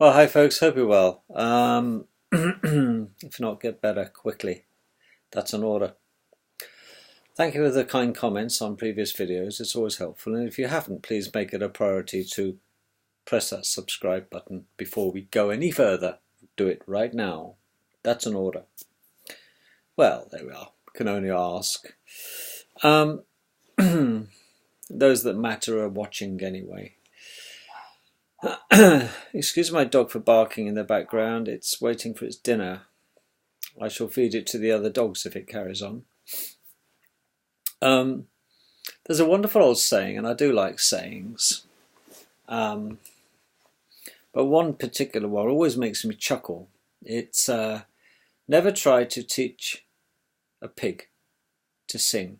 Well, hi folks, hope you're well. If not, get better quickly. That's an order. Thank you for the kind comments on previous videos. It's always helpful. And if you haven't, please make it a priority to press that subscribe button before we go any further. Do it right now. That's an order. Well, there we are. Can only ask. Those that matter are watching anyway. Excuse my dog for barking in the background. It's waiting for its dinner. I shall feed it to the other dogs if it carries on. There's a wonderful old saying, and I do like sayings, but one particular one always makes me chuckle. It's never try to teach a pig to sing,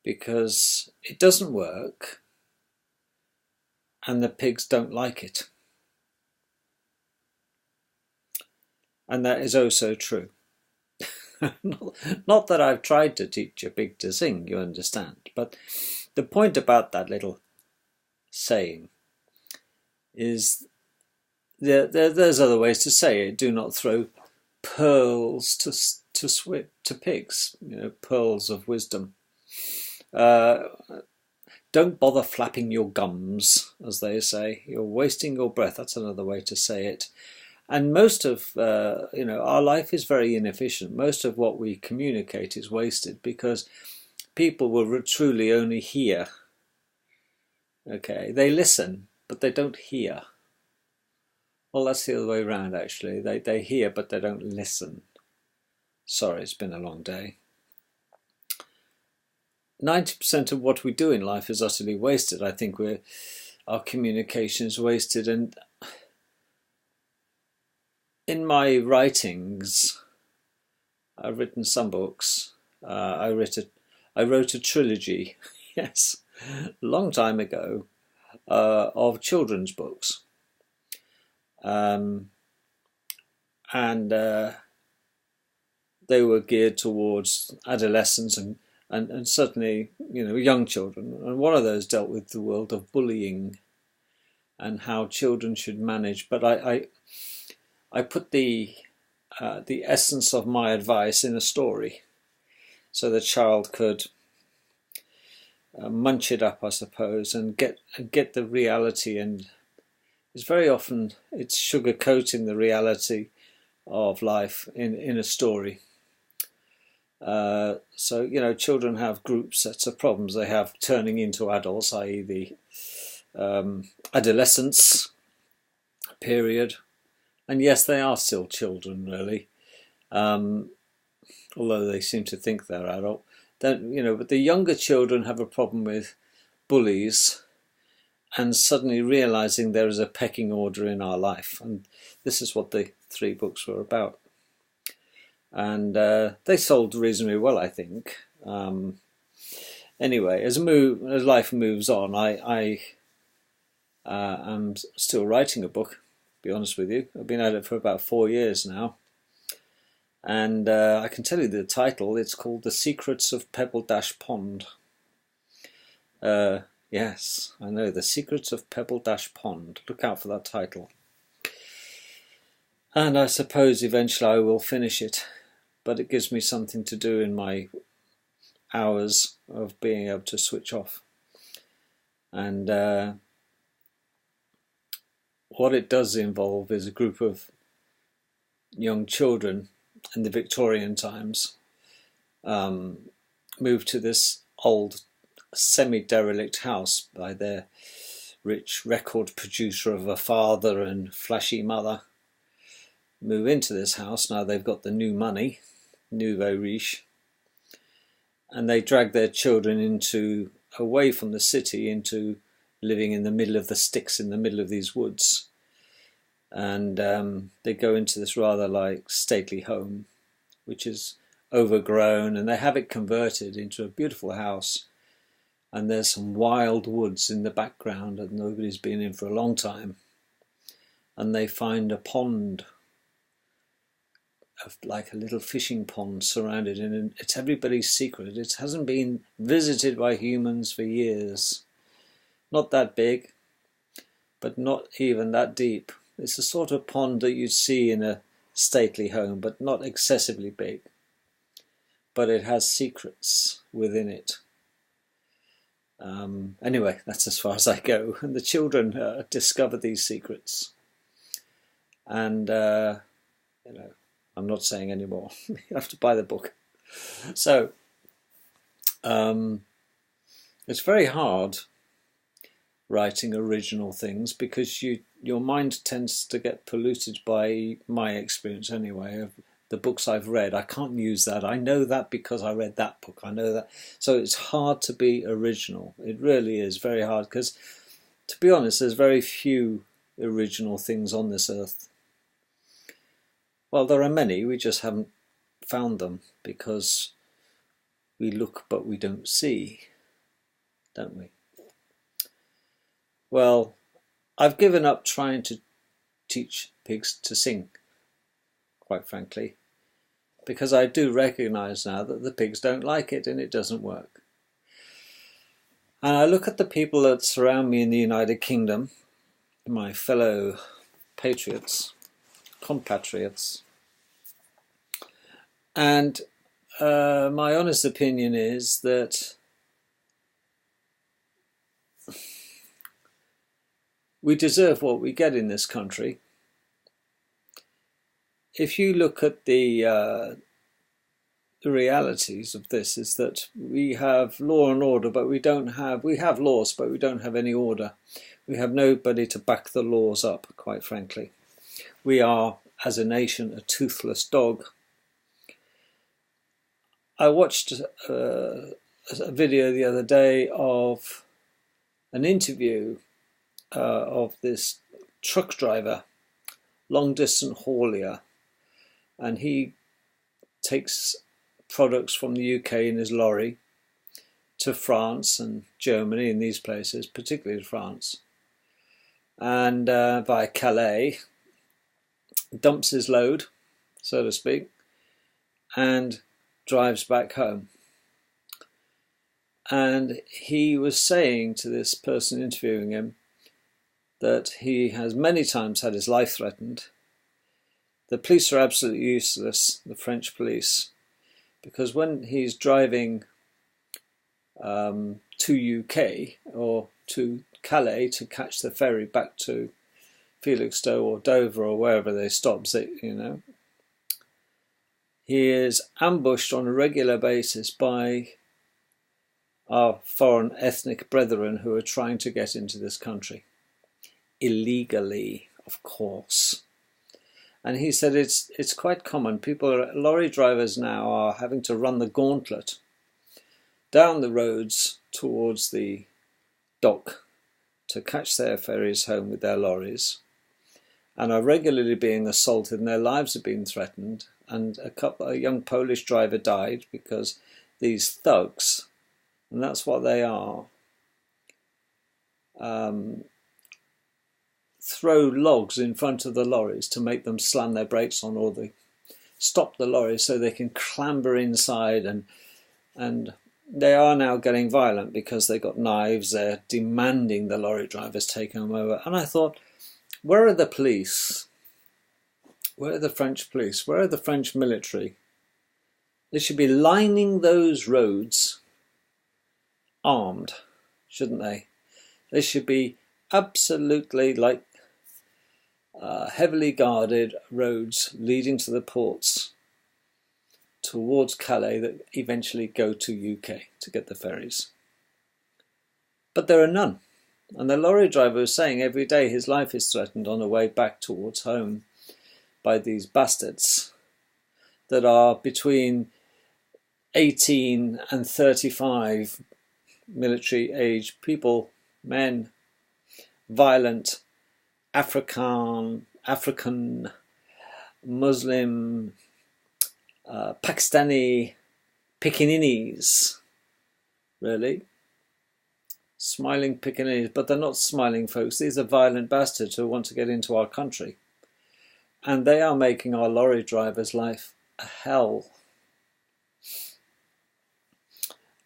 because it doesn't work and the pigs don't like it. And that is oh so true. Not that I've tried to teach a pig to sing, you understand, but the point about that little saying is there's other ways to say it. Do not throw pearls to pigs, pearls of wisdom. Don't bother flapping your gums, as they say. You're wasting your breath. That's another way to say it. And most of our life is very inefficient. Most of what we communicate is wasted because people will truly only hear. Okay, they listen, but they don't hear. Well, that's the other way around, actually. They hear, but they don't listen. Sorry, it's been a long day. 90% of what we do in life is utterly wasted. I think our communication is wasted. And in my writings, I've written some books. I wrote a trilogy, yes, a long time ago, of children's books. And they were geared towards adolescents and certainly young children. And one of those dealt with the world of bullying and how children should manage. But I put the essence of my advice in a story, so the child could munch it up, I suppose, and get the reality. And it's very often it's sugarcoating the reality of life in a story. So children have group sets of problems. They have turning into adults, i.e. the adolescence period. And yes, they are still children, really, although they seem to think they're adult. But the younger children have a problem with bullies and suddenly realizing there is a pecking order in our life. And this is what the 3 books were about. And they sold reasonably well, I think. Anyway, as life moves on, I am still writing a book. Be honest with you, I've been at it for about 4 years now, and I can tell you the title. It's called The Secrets of Pebble Dash Pond. Yes, I know, The Secrets of Pebble Dash Pond. Look out for that title. And I suppose eventually I will finish it, but it gives me something to do in my hours of being able to switch off. And what it does involve is a group of young children in the Victorian times moved to this old semi-derelict house by their rich record producer of a father and flashy mother. Move into this house. Now they've got the new money, nouveau riche, and they drag their children away from the city into living in the middle of the sticks in the middle of these woods. And they go into this rather stately home, which is overgrown, and they have it converted into a beautiful house. And there's some wild woods in the background that nobody's been in for a long time. And they find a pond, like a little fishing pond surrounded, and it's everybody's secret. It hasn't been visited by humans for years. Not that big, but not even that deep. It's the sort of pond that you'd see in a stately home, but not excessively big. But it has secrets within it. Anyway, that's as far as I go. And the children discover these secrets. And, I'm not saying any more. You have to buy the book. So, it's very hard writing original things because your mind tends to get polluted by my experience anyway of the books I've read. I can't use that. I know that because I read that book. I know that. So it's hard to be original. It really is very hard because, to be honest, there's very few original things on this earth. Well, there are many. We just haven't found them because we look but we don't see, don't we? Well, I've given up trying to teach pigs to sing, quite frankly, because I do recognise now that the pigs don't like it and it doesn't work. And I look at the people that surround me in the United Kingdom, my fellow patriots, compatriots, and my honest opinion is that we deserve what we get in this country. If you look at the realities of this, is that we have law and order, but we have laws, but we don't have any order. We have nobody to back the laws up, quite frankly. We are, as a nation, a toothless dog. I watched a video the other day of an interview of this truck driver, long-distance haulier, and he takes products from the UK in his lorry to France and Germany and these places, particularly France, and via Calais, dumps his load, so to speak, and drives back home. And he was saying to this person interviewing him that he has many times had his life threatened. The police are absolutely useless, the French police, because when he's driving to UK or to Calais to catch the ferry back to Felixstowe or Dover or wherever they stop, he is ambushed on a regular basis by our foreign ethnic brethren who are trying to get into this country. Illegally, of course. And he said it's quite common. Lorry drivers now are having to run the gauntlet down the roads towards the dock to catch their ferries home with their lorries, and are regularly being assaulted and their lives are being threatened. And a young Polish driver died because these thugs, and that's what they are, throw logs in front of the lorries to make them slam their brakes on, or they stop the lorries so they can clamber inside, and they are now getting violent because they got knives. They're demanding the lorry drivers take them over. And I thought, where are the police? Where are the French police? Where are the French military? They should be lining those roads armed, shouldn't they? They should be absolutely like heavily guarded roads leading to the ports towards Calais that eventually go to UK to get the ferries. But there are none. And the lorry driver is saying every day his life is threatened on the way back towards home by these bastards that are between 18 and 35 military age people, men, violent, African, Muslim, Pakistani Pekingese, really. Smiling Pekingese, but they're not smiling folks. These are violent bastards who want to get into our country. And they are making our lorry drivers' life a hell.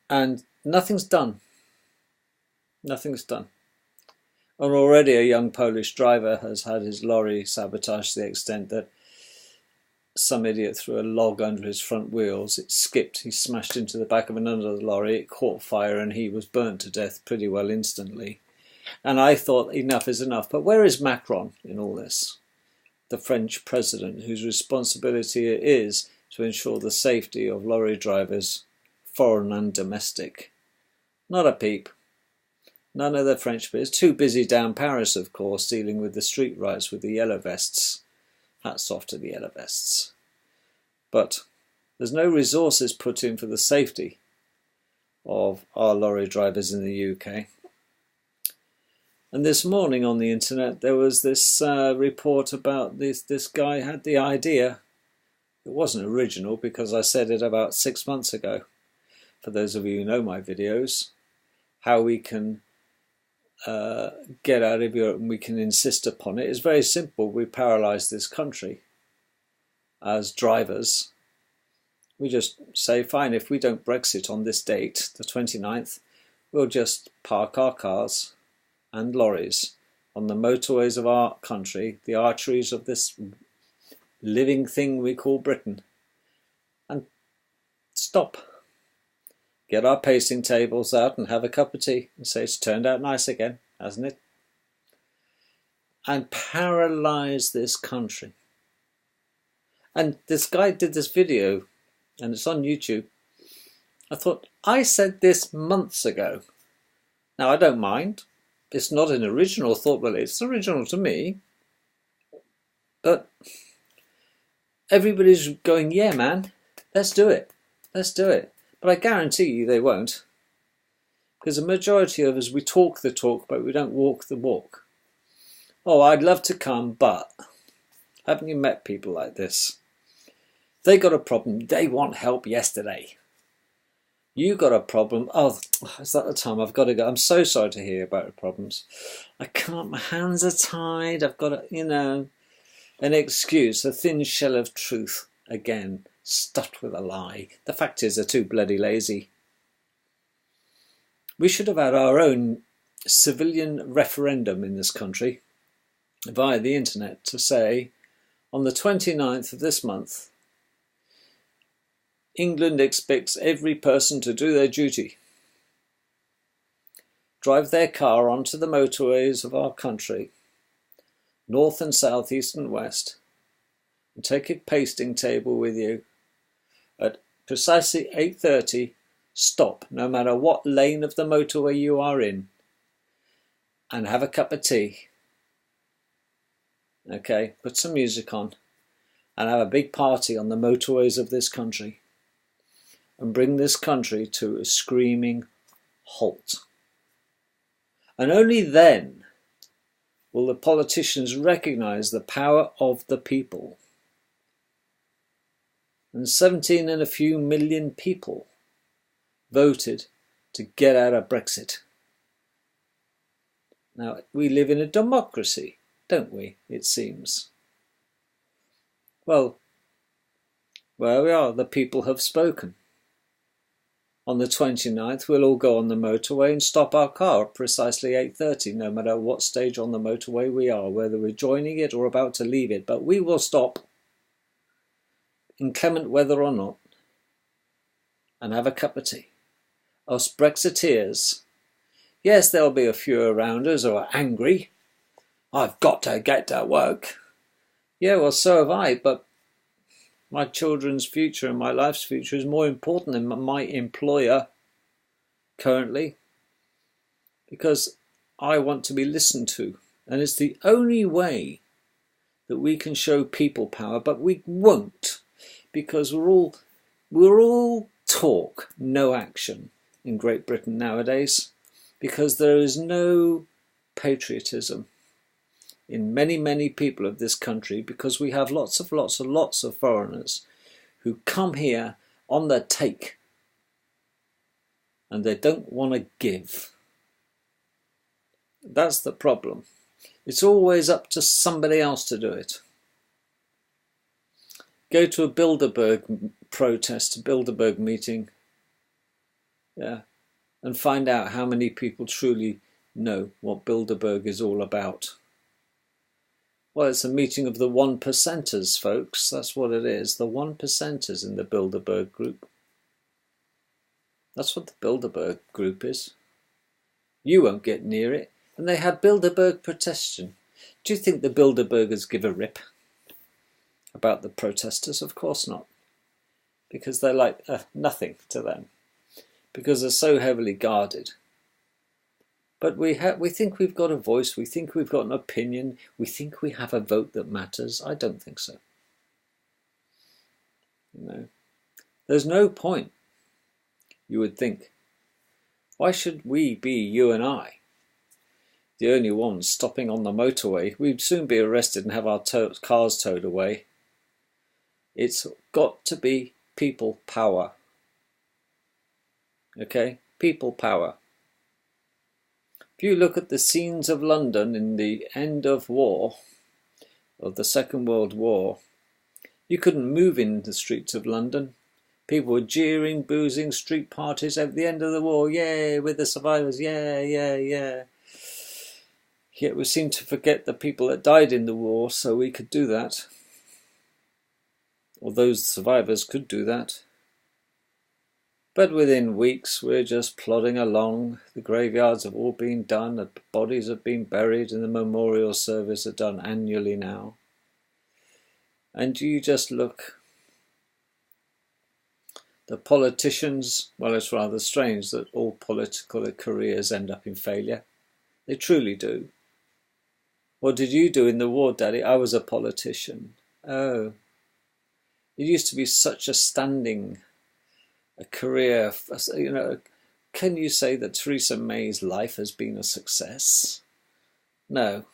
And nothing's done. Nothing's done. And already a young Polish driver has had his lorry sabotaged to the extent that some idiot threw a log under his front wheels. It skipped, he smashed into the back of another lorry, it caught fire, and he was burnt to death pretty well instantly. And I thought enough is enough. But where is Macron in all this? The French president, whose responsibility it is to ensure the safety of lorry drivers, foreign and domestic. Not a peep. None of the French, but it's too busy down Paris, of course, dealing with the street riots with the yellow vests. Hats off to the yellow vests. But there's no resources put in for the safety of our lorry drivers in the UK. And this morning on the internet there was this report about this guy had the idea. It wasn't original because I said it about 6 months ago. For those of you who know my videos, how we can get out of Europe and we can insist upon it. It's very simple. We paralyse this country as drivers. We just say, fine, if we don't Brexit on this date, the 29th, we'll just park our cars and lorries on the motorways of our country, the arteries of this living thing we call Britain, and stop. Get our pacing tables out and have a cup of tea and say it's turned out nice again, hasn't it? And paralyse this country. And this guy did this video, and it's on YouTube. I thought, I said this months ago. Now, I don't mind. It's not an original thought, well, it's original to me. But everybody's going, yeah, man, let's do it. Let's do it. But I guarantee you they won't. Because the majority of us, we talk the talk, but we don't walk the walk. Oh, I'd love to come, but haven't you met people like this? They got a problem. They want help yesterday. You got a problem. Oh, is that the time? I've got to go. I'm so sorry to hear about your problems. I can't. My hands are tied. I've got an excuse, a thin shell of truth again. Stuffed with a lie. The fact is they're too bloody lazy. We should have had our own civilian referendum in this country via the internet to say on the 29th of this month England expects every person to do their duty. Drive their car onto the motorways of our country, north and south, east and west, and take a pasting table with you. At precisely 8:30, stop, no matter what lane of the motorway you are in, and have a cup of tea. Okay, put some music on, and have a big party on the motorways of this country, and bring this country to a screaming halt. And only then will the politicians recognise the power of the people. And 17 and a few million people voted to get out of Brexit. Now, we live in a democracy, don't we, it seems? Well, where we are, the people have spoken. On the 29th, we'll all go on the motorway and stop our car at precisely 8:30, no matter what stage on the motorway we are, whether we're joining it or about to leave it. But we will stop, inclement weather or not, and have a cup of tea. Us Brexiteers, yes, there'll be a few around us who are angry. I've got to get to work. Yeah, well, so have I, but my children's future and my life's future is more important than my employer currently, because I want to be listened to. And it's the only way that we can show people power, but we won't, because we're all talk, no action in Great Britain nowadays, because there is no patriotism in many people of this country, because we have lots of foreigners who come here on the take and they don't want to give. That's the problem. It's always up to somebody else to do it. Go to a Bilderberg protest, a Bilderberg meeting, yeah, and find out how many people truly know what Bilderberg is all about? Well, it's a meeting of the 1%ers, folks. That's what it is. The 1%ers in the Bilderberg group. That's what the Bilderberg group is. You won't get near it. And they had Bilderberg protection. Do you think the Bilderbergers give a rip about the protesters? Of course not. Because they're like nothing to them. Because they're so heavily guarded. But we think we've got a voice, we think we've got an opinion, we think we have a vote that matters. I don't think so. No. There's no point, you would think. Why should we be, you and I, the only ones stopping on the motorway? We'd soon be arrested and have our cars towed away. It's got to be people power. Okay? People power. If you look at the scenes of London in the end of war, of the Second World War, you couldn't move in the streets of London. People were jeering, boozing, street parties at the end of the war. Yay, we're the survivors. Yeah, yeah, yeah. Yet we seem to forget the people that died in the war, so we could do that. Or those survivors could do that. But within weeks, we're just plodding along. The graveyards have all been done, the bodies have been buried, and the memorial service are done annually now. And you just look. The politicians, well, it's rather strange that all political careers end up in failure. They truly do. What did you do in the war, Daddy? I was a politician. Oh. It used to be such a standing a career, you know. Can you say that Theresa May's life has been a success? No.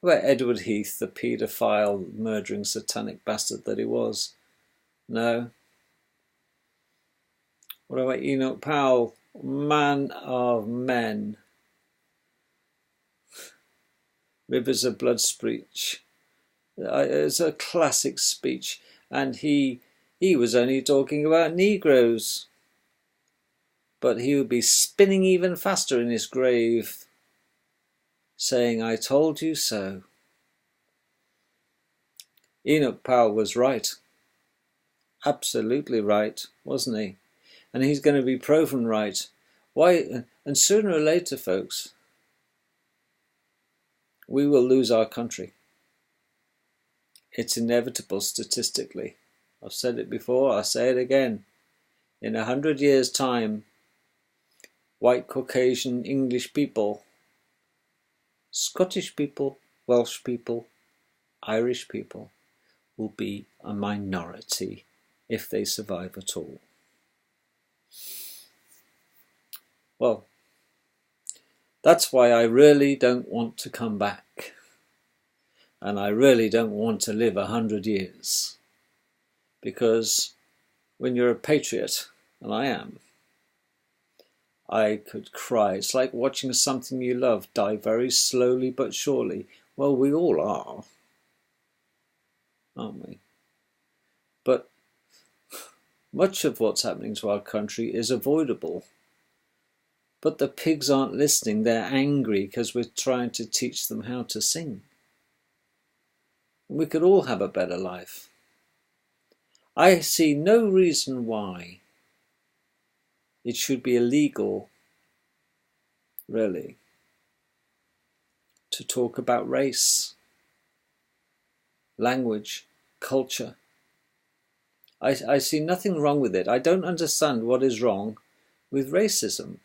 What about Edward Heath, the paedophile, murdering satanic bastard that he was? No. What about Enoch Powell, man of men? Rivers of Blood speech. It's a classic speech, and he was only talking about Negroes. But he would be spinning even faster in his grave, saying, I told you so. Enoch Powell was right. Absolutely right, wasn't he? And he's going to be proven right. Why? And sooner or later, folks, we will lose our country. It's inevitable statistically. I've said it before, I'll say it again. In 100 years' time, white, Caucasian, English people, Scottish people, Welsh people, Irish people will be a minority if they survive at all. Well, that's why I really don't want to come back. And I really don't want to live 100 years. Because when you're a patriot, and I am, I could cry. It's like watching something you love die very slowly but surely. Well, we all are, aren't we? But much of what's happening to our country is avoidable. But the pigs aren't listening. They're angry because we're trying to teach them how to sing. We could all have a better life. I see no reason why it should be illegal, really, to talk about race, language, culture. I see nothing wrong with it. I don't understand what is wrong with racism.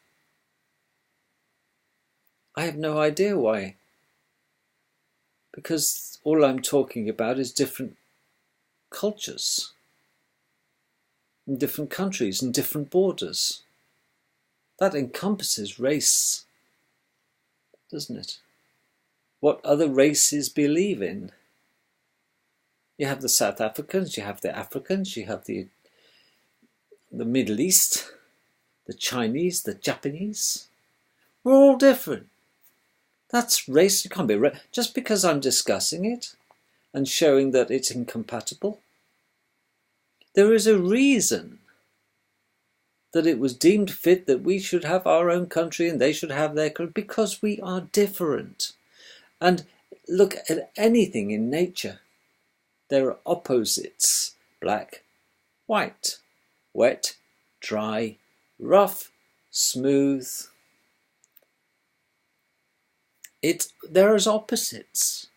I have no idea why. Because all I'm talking about is different cultures, in different countries and different borders. That encompasses race, doesn't it? What other races believe in. You have the South Africans, you have the Africans, you have the Middle East, the Chinese, the Japanese. We're all different. That's race. You can't be just because I'm discussing it and showing that it's incompatible. There is a reason that it was deemed fit that we should have our own country and they should have their country, because we are different. And look at anything in nature. There are opposites: black, white, wet, dry, rough, smooth. There is opposites.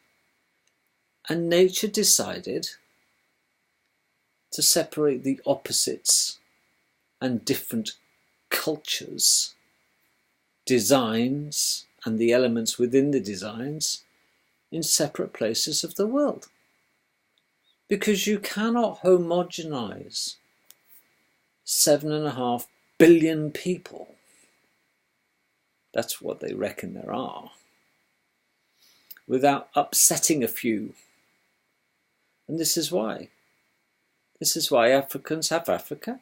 And nature decided to separate the opposites and different cultures, designs, and the elements within the designs in separate places of the world. Because you cannot homogenize 7.5 billion people. That's what they reckon there are, without upsetting a few. And this is why. This is why Africans have Africa,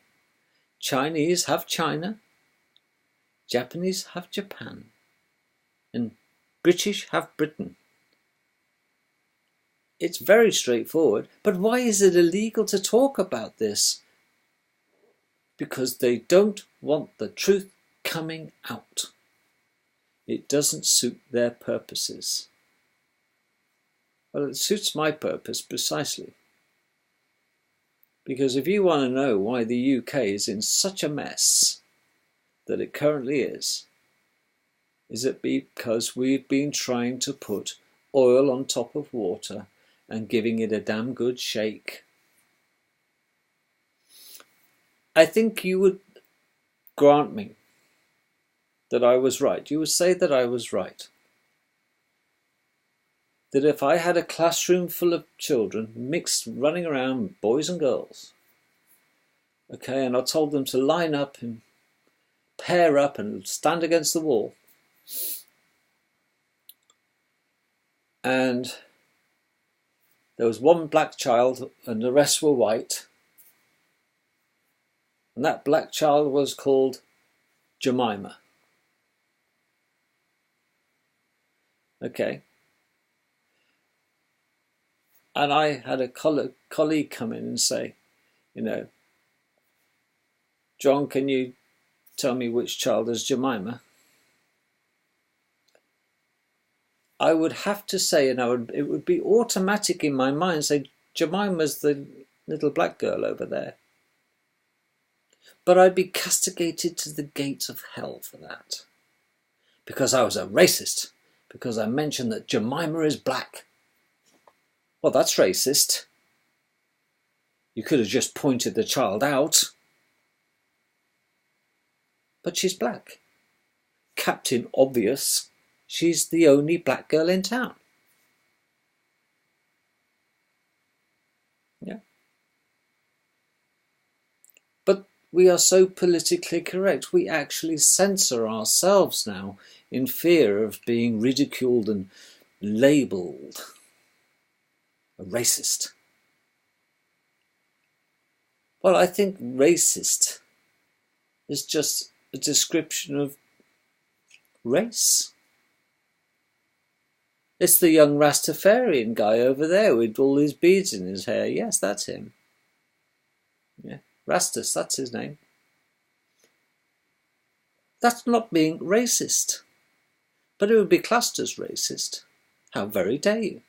Chinese have China, Japanese have Japan, and British have Britain. It's very straightforward. But why is it illegal to talk about this? Because they don't want the truth coming out. It doesn't suit their purposes. Well, it suits my purpose precisely. Because if you want to know why the UK is in such a mess that it currently is it because we've been trying to put oil on top of water and giving it a damn good shake. I think you would grant me that I was right. You would say that I was right. That if I had a classroom full of children, mixed, running around, boys and girls, okay, and I told them to line up and pair up and stand against the wall, and there was one black child and the rest were white, and that black child was called Jemima. Okay. And I had a colleague come in and say, John, can you tell me which child is Jemima? I would have to say, it would be automatic in my mind, say, Jemima's the little black girl over there. But I'd be castigated to the gates of hell for that. Because I was a racist. Because I mentioned that Jemima is black. Well, that's racist. You could have just pointed the child out. But she's black. Captain Obvious. She's the only black girl in town. Yeah. But we are so politically correct. We actually censor ourselves now in fear of being ridiculed and labelled a racist. Well, I think racist is just a description of race. It's the young Rastafarian guy over there with all his beads in his hair. Yes, that's him. Yeah, Rastus, that's his name. That's not being racist. But it would be classed as racist. How very dare you?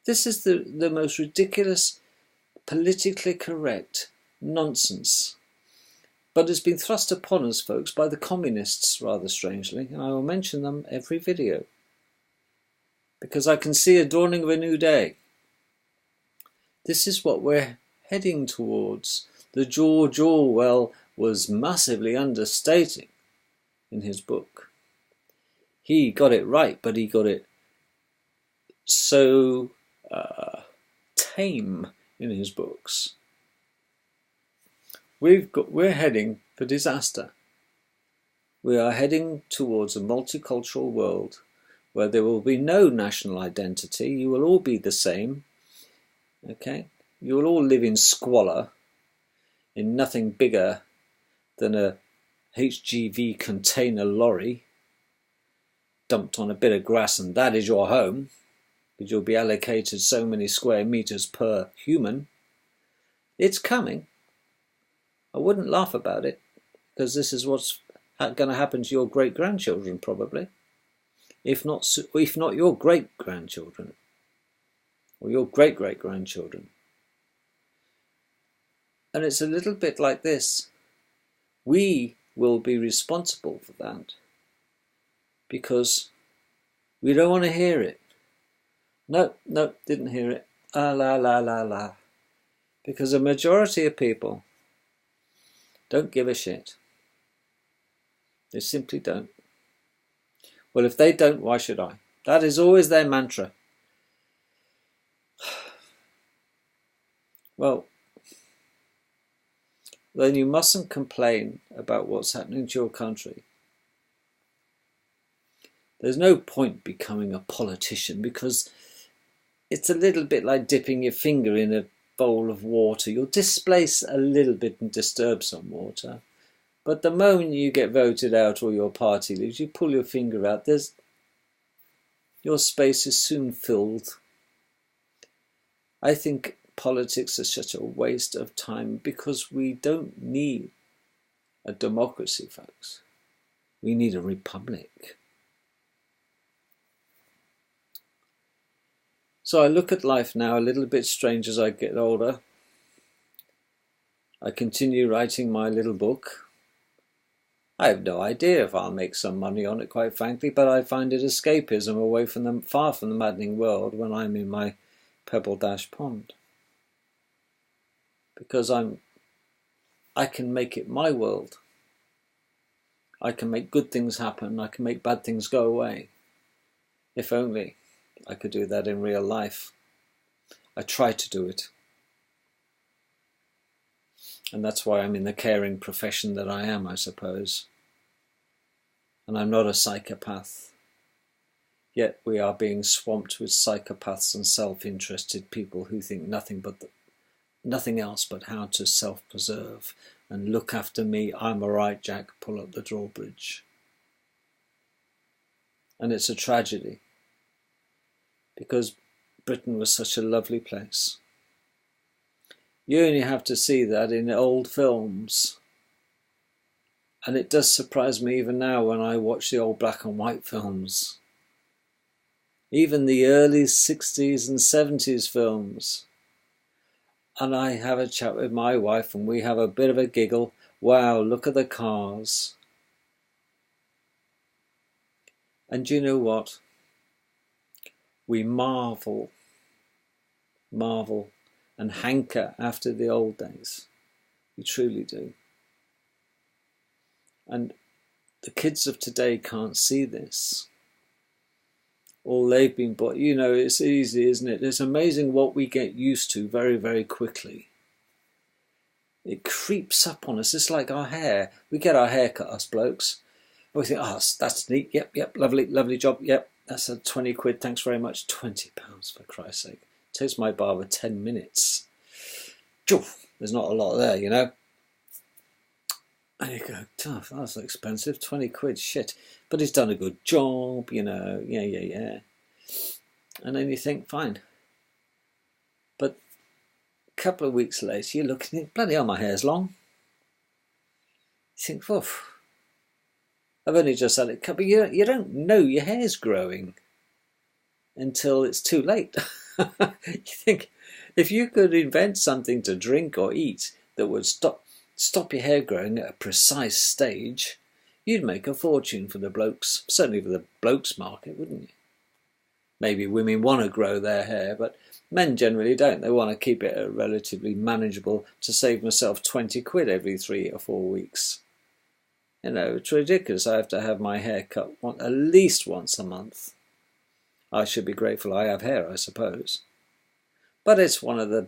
This is the most ridiculous, politically correct nonsense. But it's been thrust upon us, folks, by the communists, rather strangely, and I will mention them every video. Because I can see a dawning of a new day. This is what we're heading towards. The George Orwell was massively understating in his book. He got it right, but he got it so tame in his books. We're heading for disaster. We are heading towards a multicultural world where there will be no national identity. You will all be the same. Okay? You will all live in squalor, in nothing bigger than a HGV container lorry dumped on a bit of grass, and that is your home, because you'll be allocated so many square meters per human. It's coming. I wouldn't laugh about it, because this is what's going to happen to your great-grandchildren probably, if not your great-grandchildren or your great-great-grandchildren. And it's a little bit like this. We will be responsible for that because we don't want to hear it. No, didn't hear it. La la la la. Because a majority of people don't give a shit. They simply don't. Well, if they don't, why should I? That is always their mantra. Well, then you mustn't complain about what's happening to your country. There's no point becoming a politician because it's a little bit like dipping your finger in a bowl of water. You'll displace a little bit and disturb some water. But the moment you get voted out or your party leaves, you pull your finger out, your space is soon filled. I think politics is such a waste of time because we don't need a democracy, folks. We need a republic. So I look at life now a little bit strange as I get older. I continue writing my little book. I have no idea if I'll make some money on it, quite frankly, but I find it escapism away from them, far from the maddening world when I'm in my Pebble Dash pond. Because I can make it my world. I can make good things happen. I can make bad things go away. If only I could do that in real life. I try to do it. And that's why I'm in the caring profession that I am, I suppose. And I'm not a psychopath. Yet we are being swamped with psychopaths and self-interested people who think nothing else but how to self-preserve and look after me. I'm all right, Jack, pull up the drawbridge. And it's a tragedy because Britain was such a lovely place. You only have to see that in old films. And it does surprise me even now when I watch the old black and white films. Even the early 60s and 70s films. And I have a chat with my wife and we have a bit of a giggle. Wow, look at the cars. And do you know what? We marvel and hanker after the old days. We truly do. And the kids of today can't see this. All they've been bought, it's easy, isn't it? It's amazing what we get used to very, very quickly. It creeps up on us. It's like our hair. We get our hair cut, us blokes. And we think, that's neat. Yep, lovely job. Yep, that's a 20 quid. Thanks very much. £20, for Christ's sake. It takes my barber 10 minutes. There's not a lot there, And you go, tough, that's expensive, 20 quid, shit. But he's done a good job, yeah. And then you think, fine. But a couple of weeks later, you look and think, bloody hell, my hair's long. You think, oof, I've only just had it cut. But you don't know your hair's growing until it's too late. You think, if you could invent something to drink or eat that would stop your hair growing at a precise stage, you'd make a fortune for the blokes, certainly for the blokes market, wouldn't you? Maybe women want to grow their hair, but men generally don't. They want to keep it relatively manageable to save myself 20 quid every 3 or 4 weeks. It's ridiculous. I have to have my hair cut at least once a month. I should be grateful I have hair, I suppose. But it's one of the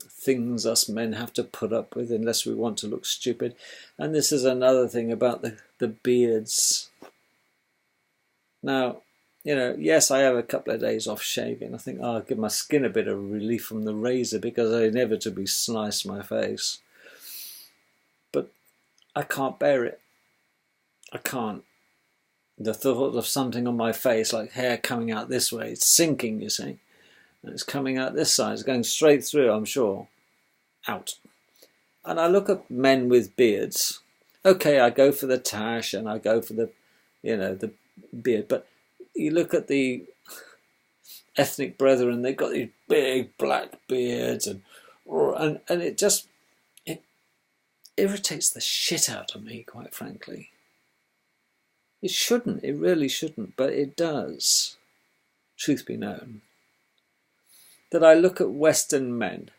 things us men have to put up with unless we want to look stupid. And this is another thing about the beards. Now, yes, I have a couple of days off shaving. I think I'll give my skin a bit of relief from the razor because I inevitably slice my face. But I can't bear it. I can't. The thought of something on my face, like hair coming out this way, it's sinking, you see. And it's coming out this side, it's going straight through, I'm sure. Out. And I look at men with beards. Okay, I go for the tash and I go for the, the beard. But you look at the ethnic brethren, they've got these big black beards, and it irritates the shit out of me, quite frankly. It shouldn't, it really shouldn't, but it does. Truth be known, that I look at Western men,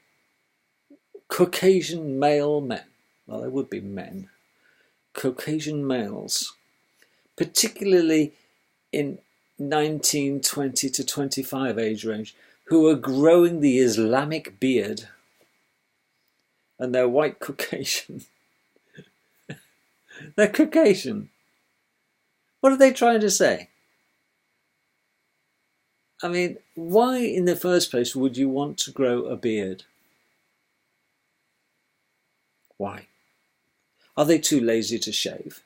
Caucasian male men, well, they would be men, Caucasian males, particularly in 19, 20 to 25 age range, who are growing the Islamic beard, and they're white Caucasian. They're Caucasian. What are they trying to say? I mean, why in the first place would you want to grow a beard? Why? Are they too lazy to shave?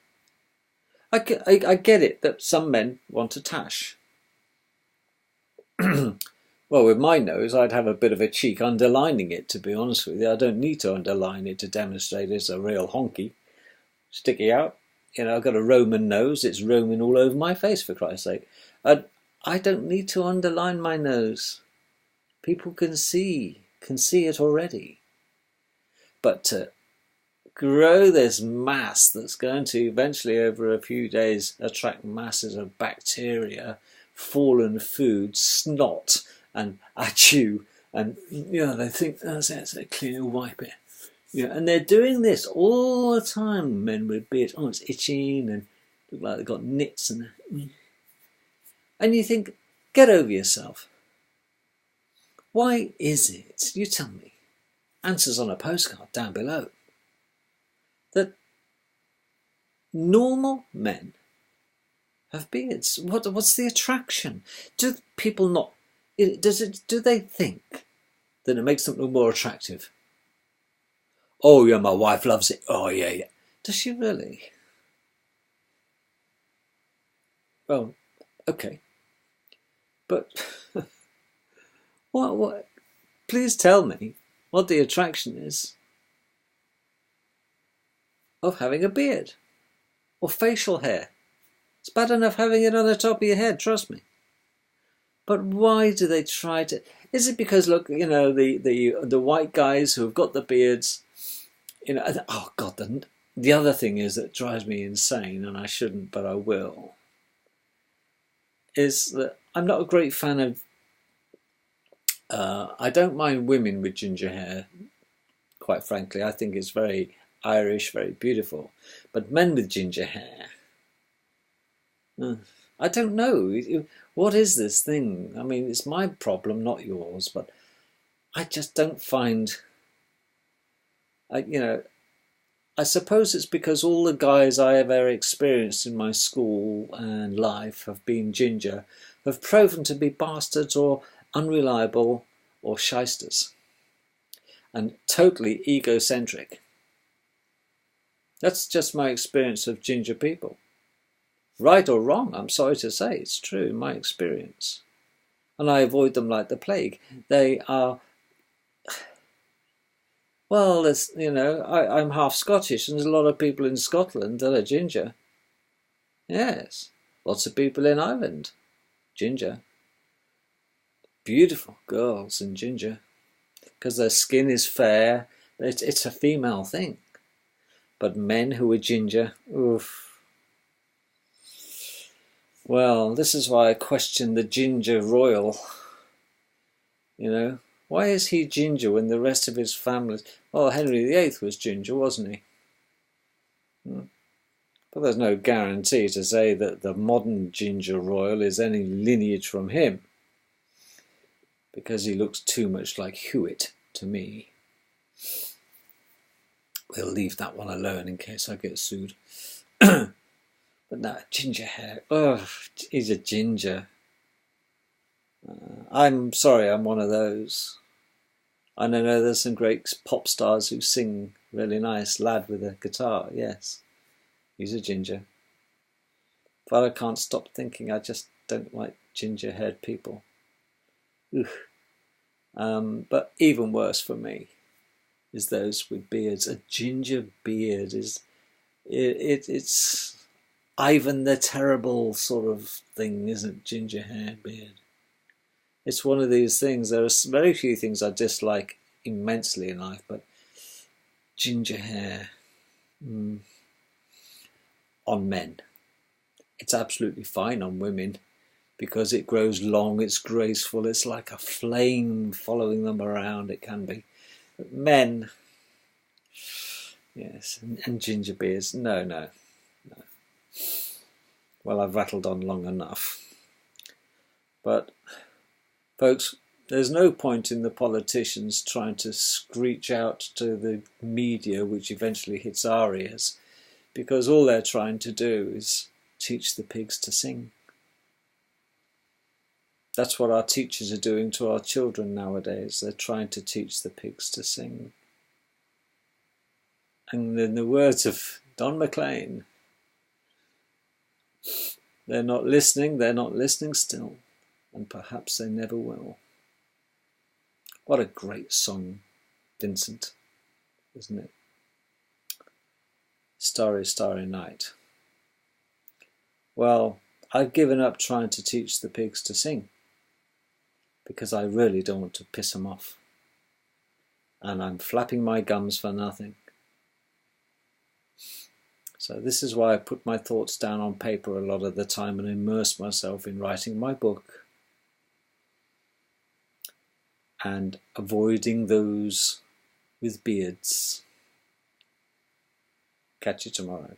I get it that some men want a tash. Well, with my nose, I'd have a bit of a cheek underlining it, to be honest with you. I don't need to underline it to demonstrate it's a real honky. Sticky out. I've got a Roman nose. It's Roman all over my face, for Christ's sake. I don't need to underline my nose. People can see it already. But to grow this mass that's going to eventually, over a few days, attract masses of bacteria, fallen food, snot, and achoo, and they think that's it, clean, wipe it. And they're doing this all the time. Men with beards, it's itching and look like they've got nits and you think, get over yourself. Why is it? You tell me. Answers on a postcard down below. That normal men have beards. What's the attraction? Do people not? Do they think that it makes them look more attractive? Oh yeah, my wife loves it. Oh yeah. Does she really? Well, okay. But what? Please tell me what the attraction is of having a beard or facial hair. It's bad enough having it on the top of your head, trust me. But why do they try to? Is it because, look, the white guys who have got the beards, oh God, the other thing is that drives me insane, and I shouldn't, but I will, is that I'm not a great fan of, I don't mind women with ginger hair, quite frankly. I think it's very Irish, very beautiful. But men with ginger hair, I don't know. What is this thing? I mean, it's my problem, not yours, but I just don't find, I suppose it's because all the guys I have ever experienced in my school and life have been ginger, have proven to be bastards or unreliable or shysters and totally egocentric. That's just my experience of ginger people. Right or wrong, I'm sorry to say, it's true in my experience. And I avoid them like the plague. They are, well, I'm half Scottish, and there's a lot of people in Scotland that are ginger. Yes, lots of people in Ireland, ginger. Beautiful girls in ginger, because their skin is fair. It's a female thing. But men who are ginger, oof. Well, this is why I question the ginger royal. Why is he ginger when the rest of his family... Well, Henry VIII was ginger, wasn't he? But there's no guarantee to say that the modern ginger royal is any lineage from him, because he looks too much like Hewitt to me. We'll leave that one alone in case I get sued. But no, ginger hair. Oh, he's a ginger. I'm sorry, I'm one of those. I know there's some great pop stars who sing really nice. Lad with a guitar, yes. He's a ginger. But I can't stop thinking I just don't like ginger-haired people. But even worse for me is those with beards. A ginger beard is it's Ivan the Terrible sort of thing, isn't it? Ginger hair, beard. It's one of these things. There are very few things I dislike immensely in life, but ginger hair on men. It's absolutely fine on women because it grows long, it's graceful, it's like a flame following them around, it can be. But men, yes, and ginger beards, no. Well, I've rattled on long enough. But, folks, there's no point in the politicians trying to screech out to the media, which eventually hits our ears, because all they're trying to do is teach the pigs to sing. That's what our teachers are doing to our children nowadays. They're trying to teach the pigs to sing. And in the words of Don McLean, they're not listening still, and perhaps they never will. What a great song, Vincent, isn't it? Starry, Starry Night. Well, I've given up trying to teach the pigs to sing because I really don't want to piss them off. And I'm flapping my gums for nothing. So this is why I put my thoughts down on paper a lot of the time and immerse myself in writing my book and avoiding those with beards. Catch you tomorrow.